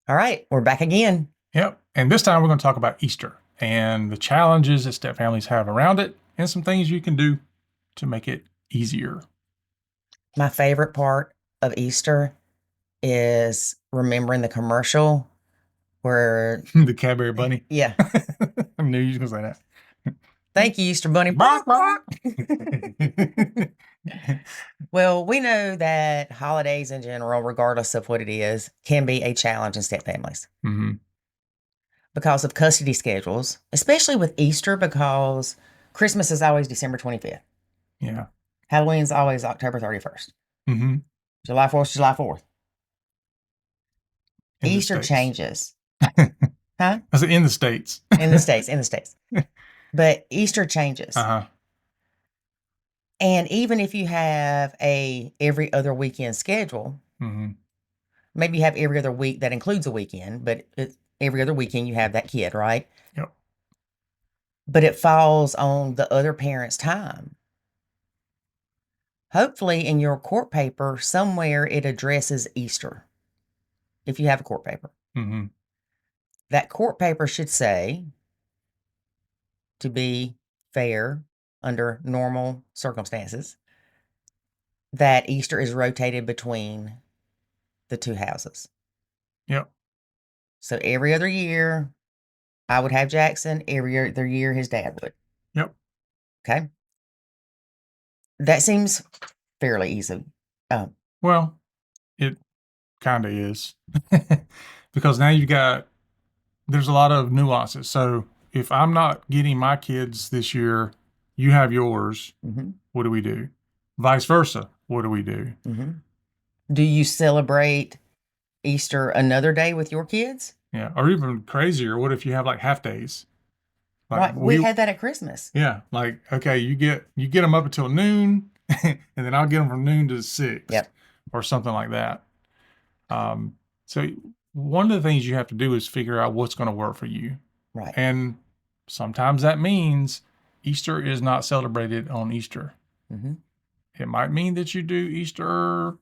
All right, we're back again. Yep. And this time we're going to talk about Easter and the challenges that step families have around it and some things you can do to make it easier. My favorite part of Easter is remembering the commercial where, The Cadbury Bunny. yeah, I knew you was going to say thank you, Easter Bunny. that. Bark, bark. Bark. Well, we know that holidays in general, regardless of what it is, can be a challenge in step families Hmm. because of custody schedules, especially with Easter because Christmas is always December 25th. Yeah. Halloween's always October 31st. Hmm. July 4th, July 4th. In the Easter States. changes, I huh? said in the States. In the States, in the States. But Easter changes. Uh-huh. And even if you have a every other weekend schedule, Hmm. maybe you have every other week that includes a weekend, but every other weekend you have that kid, right? Yep. But it falls on the other parent's time. Hopefully, in your court paper, somewhere it addresses Easter, if you have a court paper. Hmm. That court paper should say, to be fair under normal circumstances, that Easter is rotated between the two houses. Yep. So every other year, I would have Jackson. Every other year, his dad would. Yep. Okay. That seems fairly easy. Um, Well, it kind of is. Because now there's a lot of nuances. So if I'm not getting my kids this year, you have yours. mhm, What do we do? Vice versa. What do we do? mhm. Do you celebrate Easter another day with your kids? Yeah. Or even crazier, what if you have like half days? Like Right. We had that at Christmas. yeah, like okay, you get them up until noon, and then I'll get them from noon to 6 Yep. or something like that. So one of the things you have to do is figure out what's going to work for you. Right. And sometimes that means Easter is not celebrated on Easter. Hmm. It might mean that you do Easter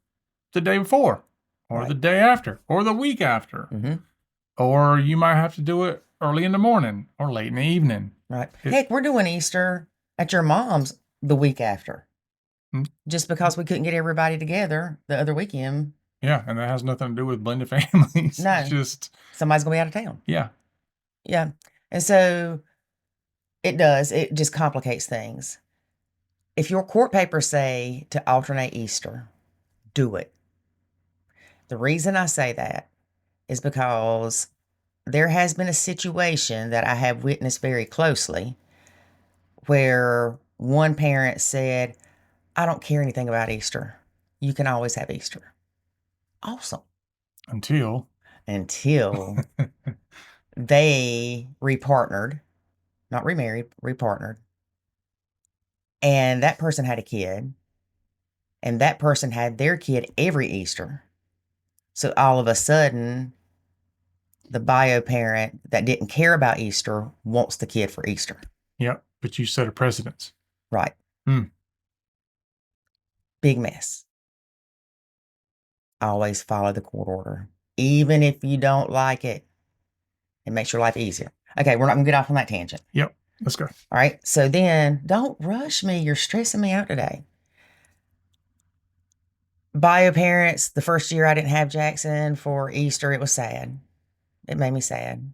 the day before, or the Right. day after, or the week after, Hmm. or you might have to do it early in the morning or late in the evening. Right. It, Heck, we're doing Easter at your mom's the week after, mm, just because we couldn't get everybody together the other weekend. yeah, and that has nothing to do with blended families. It's No, just, somebody's gonna be out of town. yeah. Yeah. And so it does. It just complicates things. If your court papers say to alternate Easter, do it. The reason I say that is because there has been a situation that I have witnessed very closely where one parent said, I don't care anything about Easter. You can always have Easter. Awesome. Until, Until they repartnered, not remarried, repartnered. And that person had a kid, and that person had their kid every Easter. So all of a sudden, the bio parent that didn't care about Easter wants the kid for Easter. yep, but you set a precedence. Right. Hmm. Big mess. Always follow the court order. Even if you don't like it, it makes your life easier. Okay, we're not gonna get off on that tangent. Yep, let's go. All right. So then don't rush me. You're stressing me out today. Bio parents, the first year I didn't have Jackson for Easter, it was sad. It made me sad.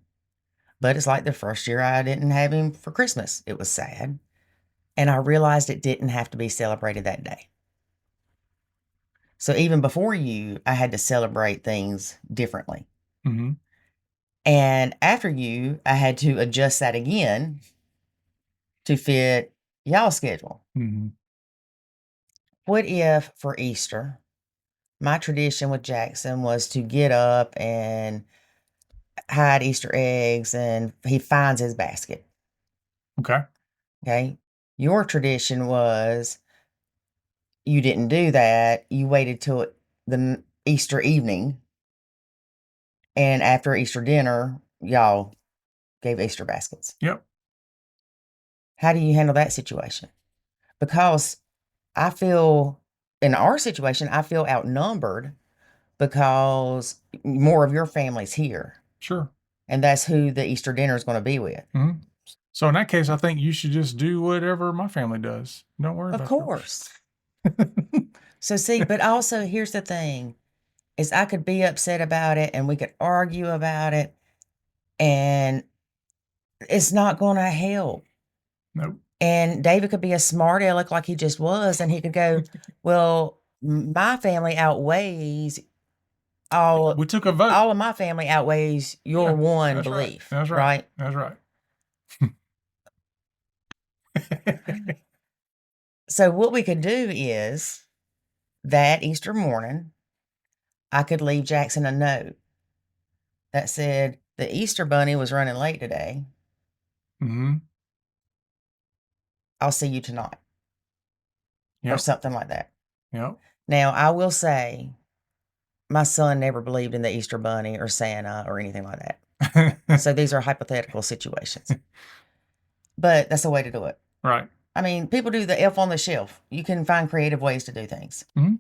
But it's like the first year I didn't have him for Christmas. It was sad. And I realized it didn't have to be celebrated that day. So even before you, I had to celebrate things differently. Hmm. And after you, I had to adjust that again to fit y'all's schedule. Hmm. What if for Easter, my tradition with Jackson was to get up and hide Easter eggs and he finds his basket? Okay. Okay. Your tradition was you didn't do that. You waited till the Easter evening. And after Easter dinner, y'all gave Easter baskets. Yep. How do you handle that situation? Because I feel in our situation, I feel outnumbered because more of your family's here, Sure. and that's who the Easter dinner is going to be with. Hmm. So in that case, I think you should just do whatever my family does. Don't worry Of about course. yours. So see, but also here's the thing is I could be upset about it and we could argue about it and it's not going to help. Nope. And David could be a smart aleck like he just was, and he could go, well, my family outweighs all We took a vote. all of my family outweighs your Yeah, one that's right. belief, That's right. right? That's right. So what we could do is that Easter morning, I could leave Jackson a note that said the Easter bunny was running late today. Hmm. I'll see you tonight, or Yep. something like that. Yep. Now, I will say my son never believed in the Easter bunny or Santa or anything like that. So these are hypothetical situations. But that's a way to do it. Right. I mean, people do the elf on the shelf. You can find creative ways to do things. Hmm.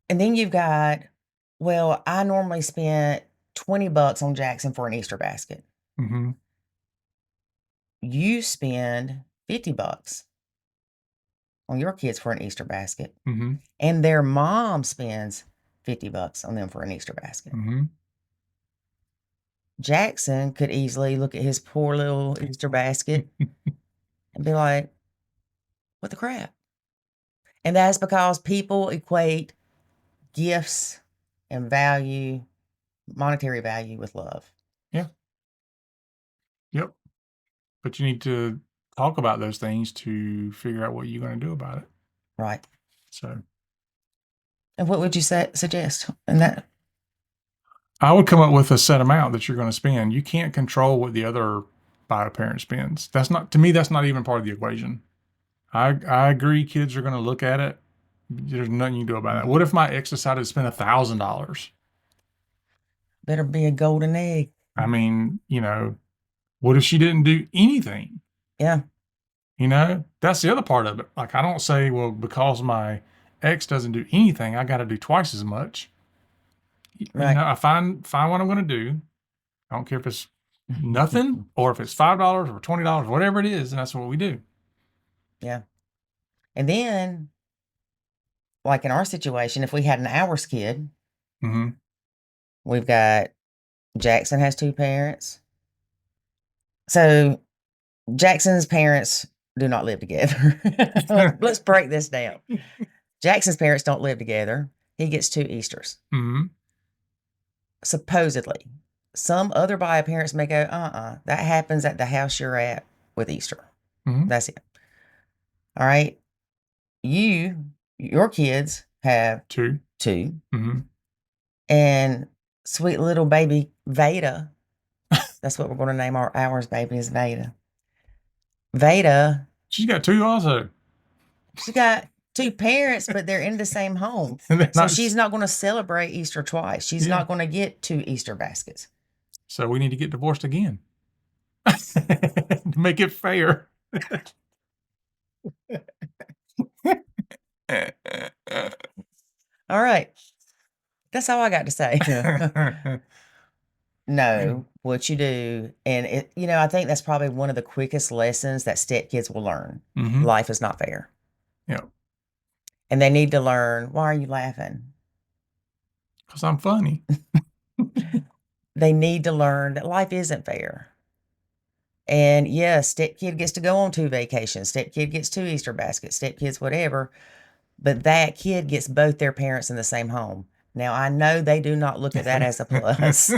And then you've got, well, I normally spend $20 on Jackson for an Easter basket. Hmm. You spend $50 on your kids for an Easter basket. Hmm. And their mom spends $50 on them for an Easter basket. Hmm. Jackson could easily look at his poor little Easter basket and be like, what the crap? And that's because people equate gifts and value, monetary value, with love. Yeah. Yep. But you need to talk about those things to figure out what you're going to do about it. Right. So And what would you suggest in that? I would come up with a set amount that you're going to spend. You can't control what the other bio parent spends. That's not, to me, that's not even part of the equation. I agree. Kids are going to look at it. There's nothing you can do about that. What if my ex decided to spend $1,000? Better be a golden egg. I mean, what if she didn't do anything? Yeah. That's the other part of it. Like, I don't say, well, because my ex doesn't do anything, I got to do twice as much. Right. I find what I'm going to do. I don't care if it's nothing or if it's $5 or $20, whatever it is, and that's what we do. Yeah. And then, like in our situation, if we had an hours kid, Mm-hmm. we've got Jackson has two parents. So Jackson's parents do not live together. Let's break this down. Jackson's parents don't live together. He gets two Easters. Mm-hmm. Supposedly. Some other bio parents may go, that happens at the house you're at with Easter. Mm-hmm. That's it. All right. Your kids have Two. two. Mm-hmm. And sweet little baby Veda, that's what we're going to name ours baby is Veda. Veda, She's got two also. she got two parents, but they're in the same home. And they're So not, she's not going to celebrate Easter twice. She's yeah. not going to get two Easter baskets. So we need to get divorced again to make it fair. All right. That's all I got to say. No, what you do, and I think that's probably one of the quickest lessons that stepkids will learn. Mm-hmm. Life is not fair. Yeah. And they need to learn, why are you laughing? Because I'm funny. They need to learn that life isn't fair. And yes, stepkid gets to go on two vacations. Stepkid gets two Easter baskets. Stepkids, whatever. But that kid gets both their parents in the same home. Now, I know they do not look at that as a plus,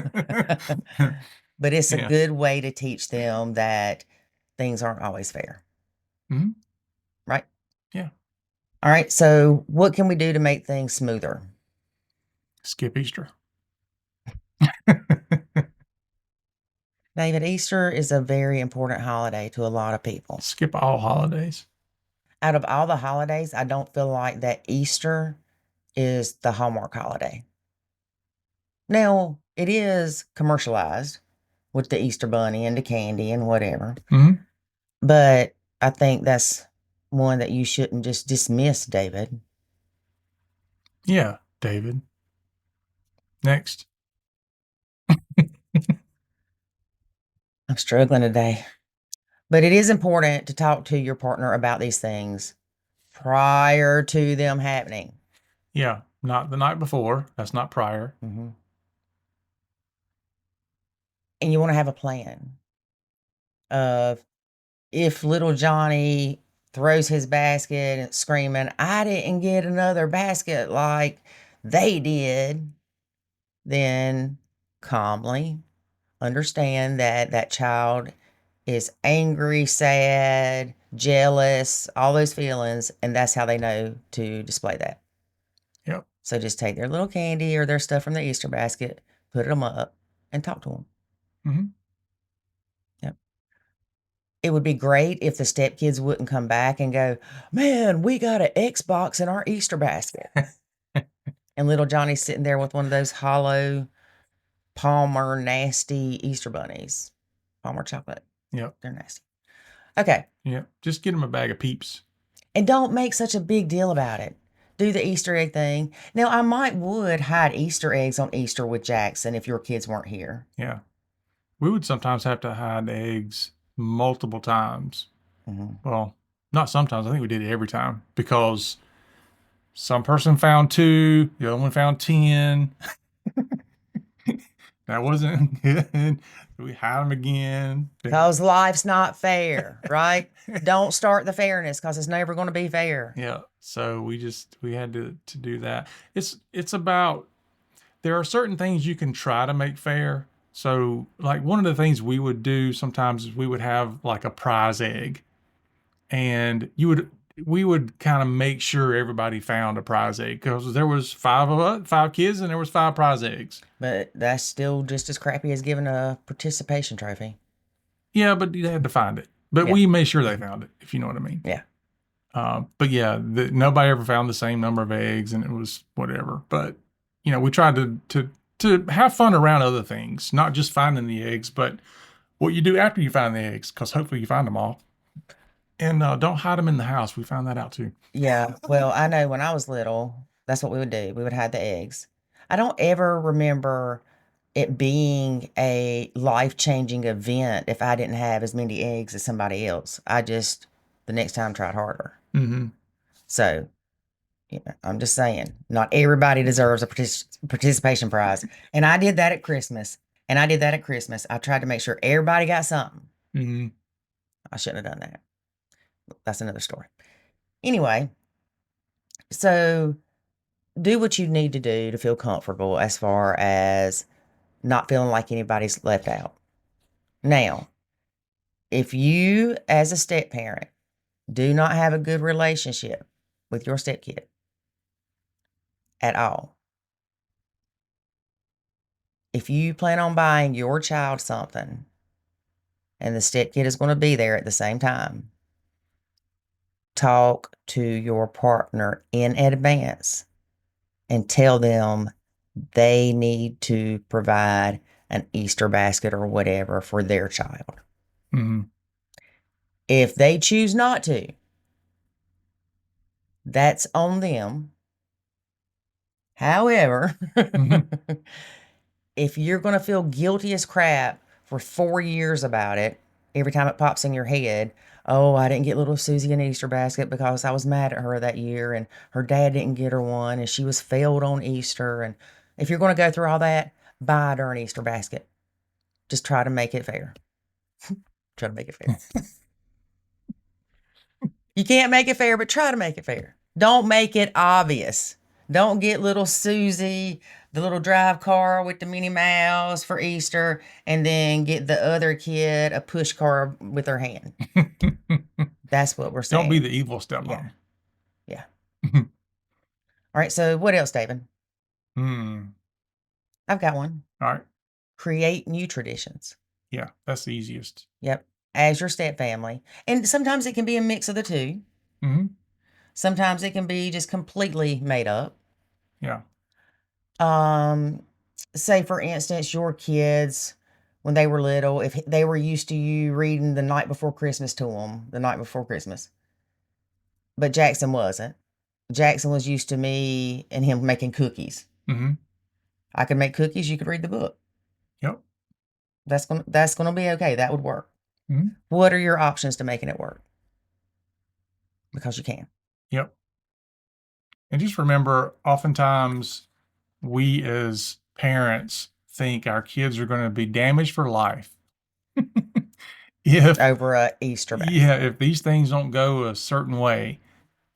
but it's a Yeah. good way to teach them that things aren't always fair. Mm-hmm. Right? Yeah. All right. So, what can we do to make things smoother? Skip Easter. David, Easter is a very important holiday to a lot of people. Skip all holidays. Out of all the holidays, I don't feel like that Easter is the Hallmark holiday. Now, it is commercialized with the Easter bunny and the candy and whatever. Mm-hmm. But I think that's one that you shouldn't just dismiss, David. Yeah, David. Next. I'm struggling today. But it is important to talk to your partner about these things prior to them happening. Yeah, not the night before. That's not prior. Hmm. And you want to have a plan of if little Johnny throws his basket and screaming, I didn't get another basket like they did, then calmly understand that that child is angry, sad, jealous, all those feelings, and that's how they know to display that. Yep. So just take their little candy or their stuff from the Easter basket, put them up, and talk to them. Hmm. Yep. It would be great if the stepkids wouldn't come back and go, man, we got an Xbox in our Easter basket. And little Johnny's sitting there with one of those hollow Palmer nasty Easter bunnies. Palmer chocolate. Yep. They're nasty. Okay. Yep. Just get them a bag of peeps. And don't make such a big deal about it. Do the Easter egg thing. Now, I would hide Easter eggs on Easter with Jackson if your kids weren't here. Yeah. We would sometimes have to hide eggs multiple times. Hmm. Well, not sometimes. I think we did it every time because some person found two, the other one found 10. That wasn't good. We hide them again. Because life's not fair, right? Don't start the fairness because it's never going to be fair. Yeah. So we had to do that. It's about there are certain things you can try to make fair. So like one of the things we would do sometimes is we would have like a prize egg and we would kind of make sure everybody found a prize egg because there was five kids and there was five prize eggs. But that's still just as crappy as giving a participation trophy. Yeah, but they had to find it. But Yeah. we made sure they found it, if you know what I mean. Yeah. But yeah, nobody ever found the same number of eggs, and it was whatever. But we tried to have fun around other things, not just finding the eggs, but what you do after you find the eggs, because hopefully you find them all. And don't hide them in the house. We found that out too. Yeah. Well, I know when I was little, that's what we would do. We would hide the eggs. I don't ever remember it being a life-changing event if I didn't have as many eggs as somebody else. I just, the next time, tried harder. Hmm. So, yeah, I'm just saying, not everybody deserves a participation prize. And I did that at Christmas. And I did that at Christmas. I tried to make sure everybody got something. Hmm. I shouldn't have done that. That's another story. Anyway, so do what you need to do to feel comfortable as far as not feeling like anybody's left out. Now, if you, as a step parent, do not have a good relationship with your stepkid at all, if you plan on buying your child something and the stepkid is going to be there at the same time, talk to your partner in advance and tell them they need to provide an Easter basket or whatever for their child. Hmm. If they choose not to, that's on them. However, Hmm. if you're going to feel guilty as crap for 4 years about it, every time it pops in your head, oh, I didn't get little Susie an Easter basket because I was mad at her that year and her dad didn't get her one and she was failed on Easter. And if you're going to go through all that, buy her an Easter basket. Just try to make it fair. Try to make it fair. You can't make it fair, but try to make it fair. Don't make it obvious. Don't get little Susie, the little drive car with the Minnie Mouse for Easter, and then get the other kid a push car with her hand. That's what we're Don't be saying. the evil Yeah. stepmom. Yeah. All right. So, what else, David? Hmm. I've got one. All right. Create new traditions. Yeah, that's the easiest. Yep. As your step family. And sometimes it can be a mix of the two. Hmm. Sometimes it can be just completely made up. Yeah. Um, say for instance, your kids, when they were little, if they were used to you reading the night before Christmas to them, the night before Christmas, but Jackson wasn't. Jackson was used to me and him making cookies. Hmm. I could make cookies, you could read the book. Yep. That's gonna be okay. That would work. Mhm. What are your options to making it work? Because you can. Yep. And just remember, oftentimes we as parents think our kids are going to be damaged for life if, Over a Easter yeah, basket. if these things don't go a certain way.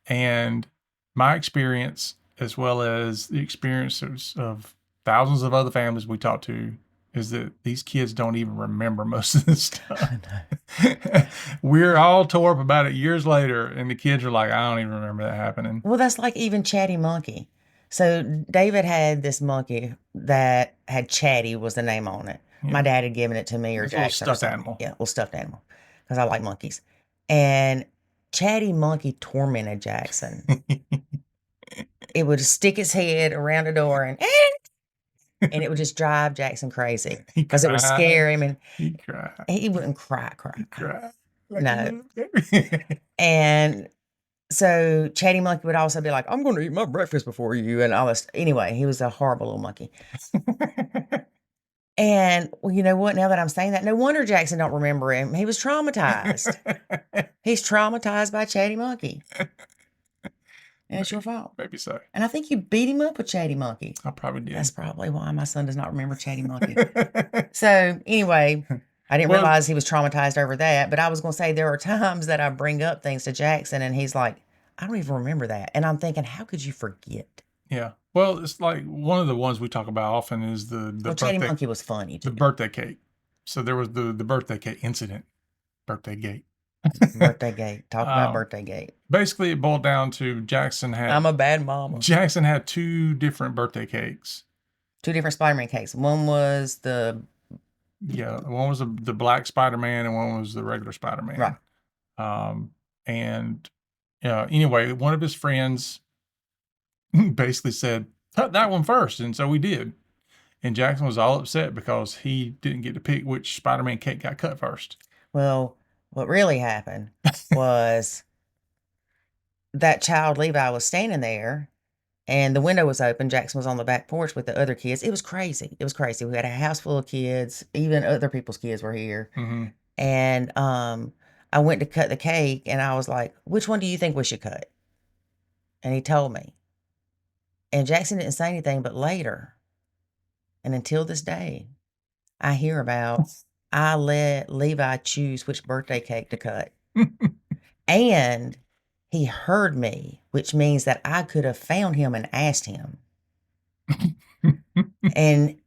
And my experience, as well as the experiences of thousands of other families we talk to, is that these kids don't even remember most of this stuff. I know. We're all tore up about it years later, and the kids are like, I don't even remember that happening. Well, that's like even Chatty Monkey. So David had this monkey that had Chatty was the name on it. My Yeah. dad had given it to me or It's a little Jackson or stuffed something. animal. Yeah, little stuffed animal because I like monkeys. And Chatty Monkey tormented Jackson. It would stick its head around the door and it would just drive Jackson crazy He because it would scare cried. him and He cried. he wouldn't cry. He cried like a No. little baby. And so Chatty Monkey would also be like, I'm going to eat my breakfast before you and all this. Anyway, he was a horrible little monkey. And well, you know what? Now that I'm saying that, no wonder Jackson don't remember him. He was traumatized. He's traumatized by Chatty Monkey. And it's your fault. Maybe so. And I think you beat him up with Chatty Monkey. I probably did. That's probably why my son does not remember Chatty Monkey. So anyway, I didn't Well, realize he was traumatized over that. But I was going to say there are times that I bring up things to Jackson and he's like, I don't even remember that. And I'm thinking, how could you forget? yeah. Well, it's like one of the ones we talk about often is the Well, Chatty birthday Monkey was funny the too. birthday cake. So there was the birthday cake incident, birthday gate. Birthday gate. Talk about Um, birthday gate. basically, it boiled down to I'm a bad mama. Jackson had two different birthday cakes. Two different Spider-Man cakes. One was the Yeah, one was the black Spider-Man and one was the regular right. Spider-Man. And anyway, one of his friends basically said, cut that one first. And so we did. And Jackson was all upset because he didn't get to pick which Spider-Man cake got cut first. Well, what really happened was that child Levi was standing there and the window was open. Jackson was on the back porch with the other kids. It was crazy. It was crazy. We had a house full of kids. Even other people's kids were here. Mm-hmm. And I went to cut the cake and I was like, which one do you think we should cut? And he told me. And Jackson didn't say anything, but later, and until this day, I hear about I let Levi choose which birthday cake to cut. And he heard me, which means that I could have found him and asked him. And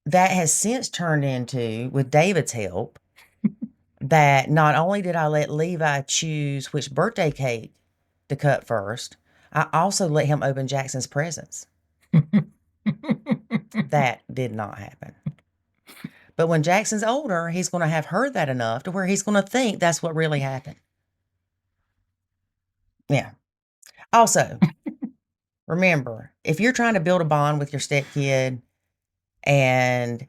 that has since turned into, with David's help, that not only did I let Levi choose which birthday cake to cut first, I also let him open Jackson's presents. That did not happen. But when Jackson's older, he's going to have heard that enough to where he's going to think that's what really happened. Yeah. Also, remember, if you're trying to build a bond with your stepkid and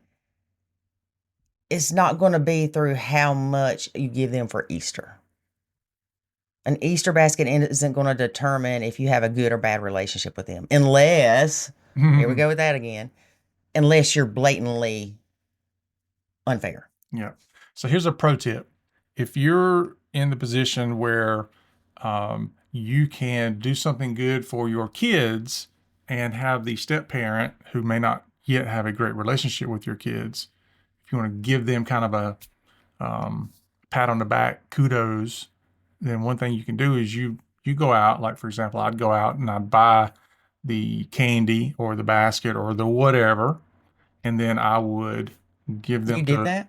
it's not going to be through how much you give them for Easter. An Easter basket isn't going to determine if you have a good or bad relationship with them, unless, here we go with that again, unless you're blatantly unfair. Yeah. So here's a pro tip. If you're in the position where you can do something good for your kids and have the step parent who may not yet have a great relationship with your kids, if you want to give them kind of a pat on the back, kudos, then one thing you can do is you go out, like for example, I'd go out and I'd buy the candy or the basket or the whatever, and then I would give You them did to, that?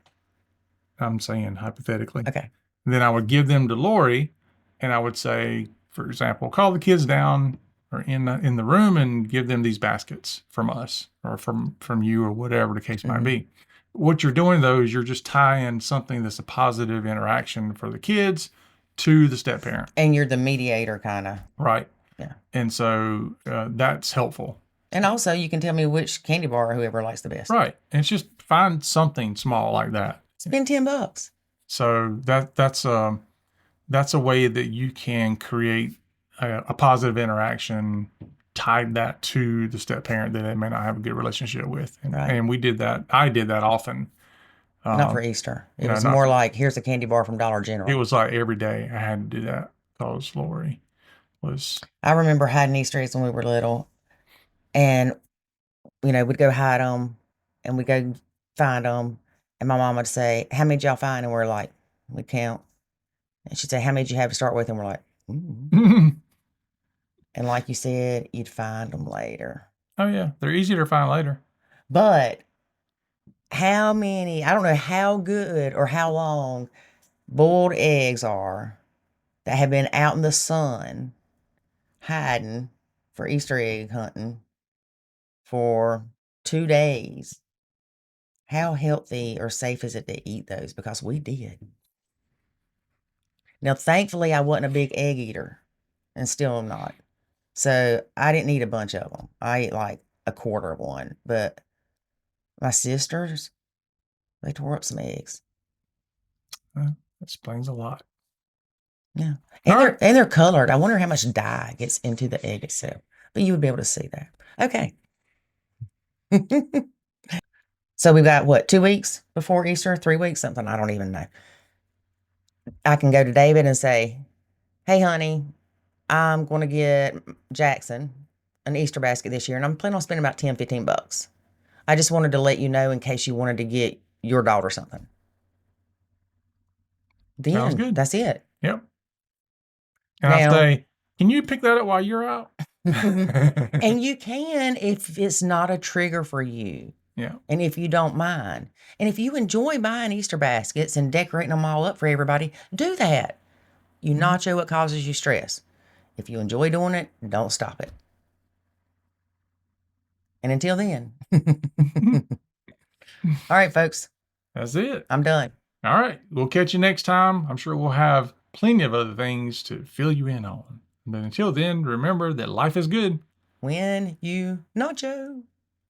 I'm saying hypothetically, Okay. and then I would give them to Lori, and I would say, for example, call the kids down or in the room and give them these baskets from us or from you or whatever the case might Mm-hmm. be. What you're doing though is you're just tying something that's a positive interaction for the kids to the step parent, And you're the mediator, kind of. right? Yeah. And so that's helpful, And also, you can tell me which candy bar whoever likes the best. right? And it's just find something small like that. Spend $10. So that's a way that you can create a positive interaction tied that to the step parent that they may not have a good relationship with. Right. And we did that. I did that often. Not for Um, Easter. It no, was not more for, like, here's a candy bar from Dollar it General. was like every day I had to do that because Lori was, I remember hiding Easter eggs when we were little, and we'd go hide them, and we'd go find them, and my mom would say, "How many did y'all find?" And we're like, we count, and she'd say, "How many did you have to start with?" And we're like, "Mm." oh And like you said, you'd find them later. yeah, they're easier to find later. But how many? I don't know how good or how long boiled eggs are that have been out in the sun hiding for Easter egg hunting for 2 days. How healthy or safe is it to eat those? Because we did. Now, thankfully, I wasn't a big egg eater and still am not. So I didn't eat a bunch of them. I ate like a quarter of one. But my sisters, they tore up some eggs. That explains a lot. Yeah. All And right. they're colored. I wonder how much dye gets into the egg itself. But you would be able to see that. Okay. So we've got what, 2 weeks before Easter, 3 weeks, something. I don't even know. I can go to David and say, "Hey, honey, I'm going to get Jackson an Easter basket this year, and I'm planning on spending about 10, $15. I just wanted to let you know in case you wanted to get your daughter something." Sounds Then good. that's it. Yep. And I Now, say, can you pick that up while you're out? and you can if it's not a trigger for you. Yeah. And if you don't mind. And if you enjoy buying Easter baskets and decorating them all up for everybody, do that. You Mhm. nacho what causes you stress. If you enjoy doing it, don't stop it. And until then, all right, folks, That's it. I'm done. All right. We'll catch you next time. I'm sure we'll have plenty of other things to fill you in on. But until then, remember that life is good. When you nacho.